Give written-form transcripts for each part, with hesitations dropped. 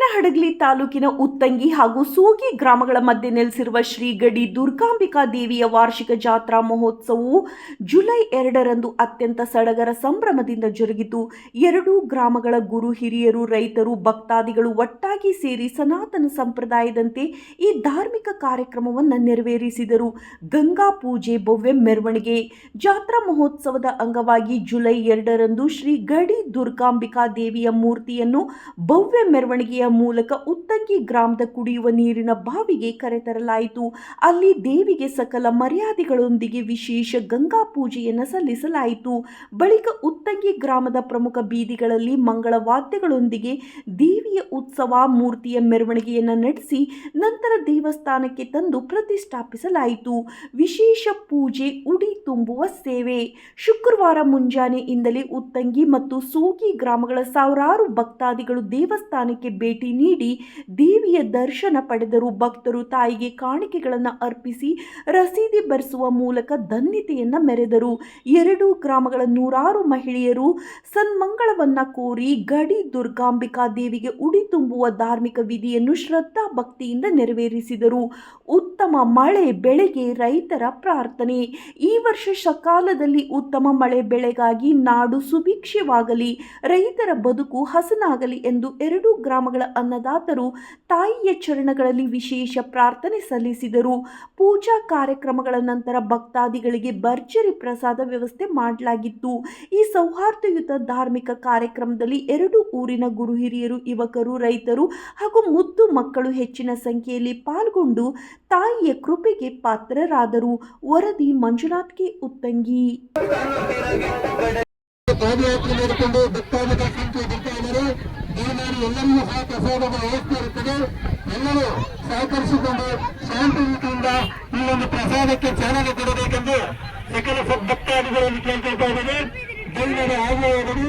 ಹರಪನಹಡಗಲಿ ತಾಲೂಕಿನ ಉತ್ತಂಗಿ ಹಾಗೂ ಸೂಗಿ ಗ್ರಾಮಗಳ ಮಧ್ಯೆ ನೆಲೆಸಿರುವ ಶ್ರೀ ಗಡಿ ದುರ್ಗಾಂಬಿಕಾ ದೇವಿಯ ವಾರ್ಷಿಕ ಜಾತ್ರಾ ಮಹೋತ್ಸವವು ಜುಲೈ 2ರಂದು ಅತ್ಯಂತ ಸಡಗರ ಸಂಭ್ರಮದಿಂದ ಜರುಗಿತು. ಎರಡೂ ಗ್ರಾಮಗಳ ಗುರು ಹಿರಿಯರು, ರೈತರು, ಭಕ್ತಾದಿಗಳು ಒಟ್ಟಾಗಿ ಸೇರಿ ಸನಾತನ ಸಂಪ್ರದಾಯದಂತೆ ಈ ಧಾರ್ಮಿಕ ಕಾರ್ಯಕ್ರಮವನ್ನು ನೆರವೇರಿಸಿದರು. ಗಂಗಾ ಪೂಜೆ, ಭವ್ಯ ಮೆರವಣಿಗೆ. ಜಾತ್ರಾ ಮಹೋತ್ಸವದ ಅಂಗವಾಗಿ ಜುಲೈ 2ರಂದು ಶ್ರೀ ಗಡಿ ದುರ್ಗಾಂಬಿಕಾ ದೇವಿಯ ಮೂರ್ತಿಯನ್ನು ಭವ್ಯ ಮೆರವಣಿಗೆಯ ಮೂಲಕ ಉತ್ತಂಗಿ ಗ್ರಾಮದ ಕುಡಿಯುವ ನೀರಿನ ಬಾವಿಗೆ ಕರೆತರಲಾಯಿತು. ಅಲ್ಲಿ ದೇವಿಗೆ ಸಕಲ ಮರ್ಯಾದೆಗಳೊಂದಿಗೆ ವಿಶೇಷ ಗಂಗಾ ಪೂಜೆಯನ್ನು ಸಲ್ಲಿಸಲಾಯಿತು. ಬಳಿಕ ಉತ್ತಂಗಿ ಗ್ರಾಮದ ಪ್ರಮುಖ ಬೀದಿಗಳಲ್ಲಿ ಮಂಗಳ ವಾದ್ಯಗಳೊಂದಿಗೆ ದೇವಿಯ ಉತ್ಸವ ಮೂರ್ತಿಯ ಮೆರವಣಿಗೆಯನ್ನು ನಡೆಸಿ ನಂತರ ದೇವಸ್ಥಾನಕ್ಕೆ ತಂದು ಪ್ರತಿಷ್ಠಾಪಿಸಲಾಯಿತು. ವಿಶೇಷ ಪೂಜೆ, ಉಡಿ ತುಂಬುವ ಸೇವೆ. ಶುಕ್ರವಾರ ಮುಂಜಾನೆಯಿಂದಲೇ ಉತ್ತಂಗಿ ಮತ್ತು ಸೂಗಿ ಗ್ರಾಮಗಳ ಸಾವಿರಾರು ಭಕ್ತಾದಿಗಳು ದೇವಸ್ಥಾನಕ್ಕೆ ಭೇಟಿ ನೀಡಿ ದೇವಿಯ ದರ್ಶನ ಪಡೆದರು. ಭಕ್ತರು ತಾಯಿಗೆ ಕಾಣಿಕೆಗಳನ್ನು ಅರ್ಪಿಸಿ ರಸೀದಿ ಬರೆಸುವ ಮೂಲಕ ಧನ್ಯತೆಯನ್ನು ಮೆರೆದರು. ಎರಡೂ ಗ್ರಾಮಗಳ ನೂರಾರು ಮಹಿಳೆಯರು ಸನ್ಮಂಗಳವನ್ನ ಕೋರಿ ಗಡಿ ದುರ್ಗಾಂಬಿಕಾ ದೇವಿಗೆ ಉಡಿ ತುಂಬುವ ಧಾರ್ಮಿಕ ವಿಧಿಯನ್ನು ಶ್ರದ್ಧಾ ಭಕ್ತಿಯಿಂದ ನೆರವೇರಿಸಿದರು. ಉತ್ತಮ ಮಳೆ ಬೆಳೆಗೆ ರೈತರ ಪ್ರಾರ್ಥನೆ. ಈ ವರ್ಷ ಸಕಾಲದಲ್ಲಿ ಉತ್ತಮ ಮಳೆ ಬೆಳೆಗಾಗಿ ನಾಡು ಸುಭಿಕ್ಷವಾಗಲಿ, ರೈತರ ಬದುಕು ಹಸನಾಗಲಿ ಎಂದು ಎರಡೂ ಗ್ರಾಮಗಳ ಅನ್ನದಾತರು ತಾಯಿಯ ಚರಣಗಳಲ್ಲಿ ವಿಶೇಷ ಪ್ರಾರ್ಥನೆ ಸಲ್ಲಿಸಿದರು. ಪೂಜಾ ಕಾರ್ಯಕ್ರಮಗಳ ನಂತರ ಭಕ್ತಾದಿಗಳಿಗೆ ಭರ್ಜರಿ ಪ್ರಸಾದ ವ್ಯವಸ್ಥೆ ಮಾಡಲಾಗಿತ್ತು. ಈ ಸೌಹಾರ್ದಯುತ ಧಾರ್ಮಿಕ ಕಾರ್ಯಕ್ರಮದಲ್ಲಿ ಎರಡೂ ಊರಿನ ಗುರು ಹಿರಿಯರು, ಯುವಕರು, ರೈತರು ಹಾಗೂ ಮುದ್ದು ಮಕ್ಕಳು ಹೆಚ್ಚಿನ ಸಂಖ್ಯೆಯಲ್ಲಿ ಪಾಲ್ಗೊಂಡು ತಾಯಿಯ ಕೃಪೆಗೆ ಪಾತ್ರರಾದರು. ವರದಿ ಮಂಜುನಾಥ್ ಕೆ, ಉತ್ತಂಗಿ. ಪಾದಯಾತ್ರೆ ಮಾಡಿಕೊಂಡು ಭಕ್ತಾದಿಗಳ ಸಂಖ್ಯೆ ಬರ್ತಾ ಇದ್ದಾರೆ. ದಯಮಾಡಿ ಎಲ್ಲರಿಗೂ ಸಹ ಪ್ರಸಾದದ ವ್ಯವಸ್ಥೆ ಇರುತ್ತದೆ. ಎಲ್ಲರೂ ಸಹಕರಿಸಿಕೊಂಡು ಶಾಂತಿಯುತಿಯಿಂದ ಈ ಒಂದು ಪ್ರಸಾದಕ್ಕೆ ಚಾಲನೆ ಕೊಡಬೇಕೆಂದು ಸಕಲ ಭಕ್ತಾದಿಗಳನ್ನು ಕೇಳ್ಕೊಳ್ತಾ ಇದ್ದಾರೆ. ದಯಮಾಡಿ ಆಗುವವರು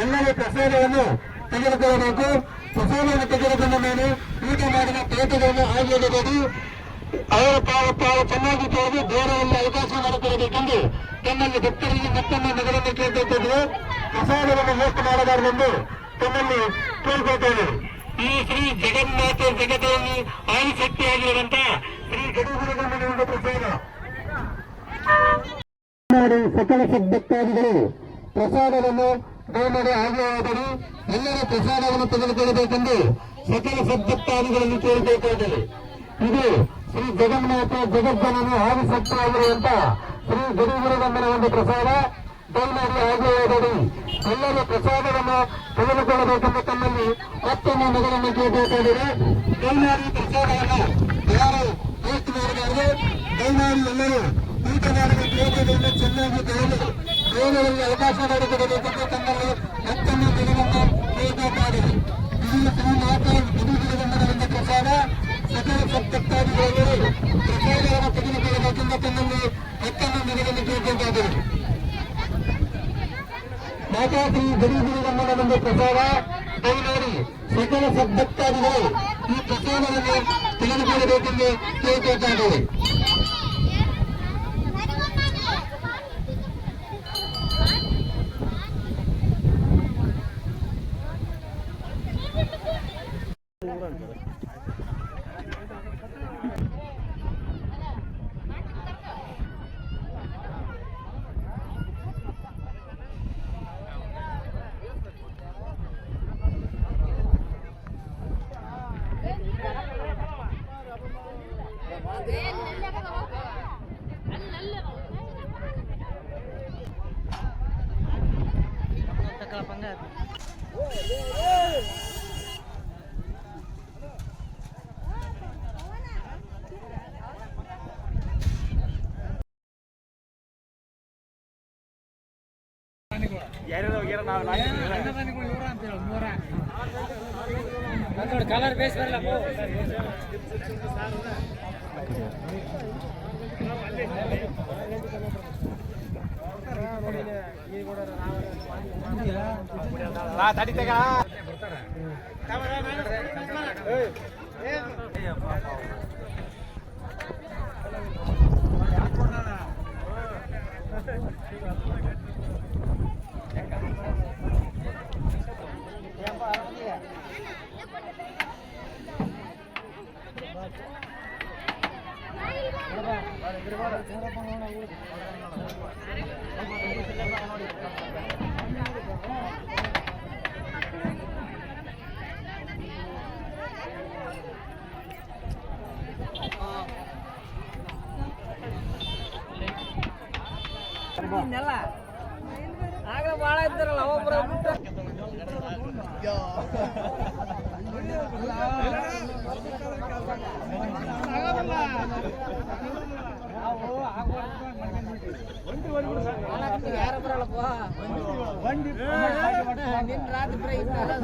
ಎಲ್ಲರೂ ಪ್ರಸಾದವನ್ನು ತೆಗೆದುಕೊಳ್ಳಬೇಕು. ಪ್ರಸಾದವನ್ನು ತೆಗೆದುಕೊಂಡ ಮೇಲೆ ಊಟ ಮಾಡಿದ ತೋಟಗಳನ್ನು ಆಗಿರಬಹುದು. ಅವರು ತಾವು ಚೆನ್ನಾಗಿ ತೊಳೆದು ಬೇರೆಯಲ್ಲಿ ಅವಕಾಶ ಮಾಡಿಕೊಡಬೇಕೆಂದು ತಮ್ಮಲ್ಲಿ ಭಕ್ತರಿಗೆ ಮತ್ತೊಮ್ಮೆ ನಗರನ್ನು ಕೇಳ್ಕೊಳ್ತಿದ್ರು. ಪ್ರಸಾದವನ್ನು ವೇಸ್ಟ್ ಮಾಡಬಾರದೆಂದು ತಮ್ಮಲ್ಲಿ ಕೇಳ್ಕೊಳ್ತೇವೆ. ಈ ಶ್ರೀ ಜಗನ್ನಾಥ ಜಗತ್ತಲ್ಲಿ ಆದಿಶಕ್ತಿಯಾಗಿರುವಂತಹ ಶ್ರೀ ಗಡಿಗುರುಗಮ್ಮನ ಒಂದು ಪ್ರಸಾದ ಸಕಲ ಭಕ್ತಾದಿಗಳು ಪ್ರಸಾದವನ್ನು ದಯಮಾಡಿ ಆಗುವವರು ಎಲ್ಲರೂ ಪ್ರಸಾದವನ್ನು ತೆಗೆದುಕೊಳ್ಳಬೇಕೆಂದು ಸಕಲ ಸದ್ಭಕ್ತಾದಿಗಳನ್ನು ಕೇಳಿಕೊಳ್ಳುತ್ತೇವೆ. ಇದು ಶ್ರೀ ಜಗನ್ನಾಥ ಜಗಜ್ಜನನ ಆದಿಶಕ್ತಿಯಾಗಿರುವಂತಹ ಶ್ರೀ ಗಡಿಗುರುಗಮ್ಮನ ಒಂದು ಪ್ರಸಾದ. ದಯಮಾಡಿ ಆಗುವವರು ಎಲ್ಲರೂ ಪ್ರಸಾದವನ್ನು ತೆಗೆದುಕೊಳ್ಳಬೇಕೆಂದು ತಮ್ಮಲ್ಲಿ ಮತ್ತೊಮ್ಮೆ ನಗರನ್ನು ಕೇಳಿಕೊಳ್ಳುತ್ತಿದ್ದಾರೆ. ದಯಮಾಡಿ ಪ್ರಸಾದವನ್ನು ಯಾರು ವೇಸ್ಟ್ ಮಾಡಬಾರದು. ದಯಮಾಡಿ ಎಲ್ಲರೂ ಊಟ ಮಾಡಿದ ಪ್ಲೇಟುಗಳನ್ನು ಚೆನ್ನಾಗಿ ತೊಳೆದು ಬೇರೆಯವರಿಗೆ ಅವಕಾಶ ಮಾಡಿಕೊಡಬೇಕೆಂದು ತಮ್ಮಲ್ಲಿ ಮತ್ತೊಮ್ಮೆ ನಗರನ್ನು ಕೇಳಿಕೊಳ್ಳುತ್ತಾರೆ. ಇದು ಶ್ರೀ ಮಾತಾ ಗಡಿಗುರುಗಮ್ಮನ ಒಂದು ಪ್ರಸಾದ. ಸಕಲ ಭಕ್ತಾದಿಗಳೆಲ್ಲರೂ ಪ್ರಸಾದವನ್ನು ತೆಗೆದುಕೊಳ್ಳಬೇಕೆಂದು ತಮ್ಮಲ್ಲಿ ಮತ್ತೊಮ್ಮೆ ನಗರನ್ನು ಕೇಳಿಕೊಳ್ಳುತ್ತಾರೆ. ಮಾತಾ ಶ್ರೀ ಗಡಿಗುರುಗಮ್ಮನ ಒಂದು ಪ್ರಸಾದ. ದಯಮಾಡಿ ಸಕಲ ಸದ್ಭಕ್ತಾದಿಗಳು ಈ ಪ್ರಸಾದವನ್ನು ತೆಗೆದುಕೊಳ್ಳಬೇಕೆಂದು ಕೇಳಿಕೊಳ್ತಾ ಇದ್ದೇವೆ. ಕಲರ್ ಬೇಸ್ ಬರಲ್ಲ. ತಡಿತಾಗ ಇನ್ನೆಲ್ಲ ಆಗ್ಲೇ ಭಾಳ ಇದ್ದಾರಲ್ಲ ಒಬ್ಬರು ಯಾರ ಬರಲ್ಲಪ್ಪ ನಿನ್ನ ರಾತ್ರಿ ಇದ್ದಲ್ಲ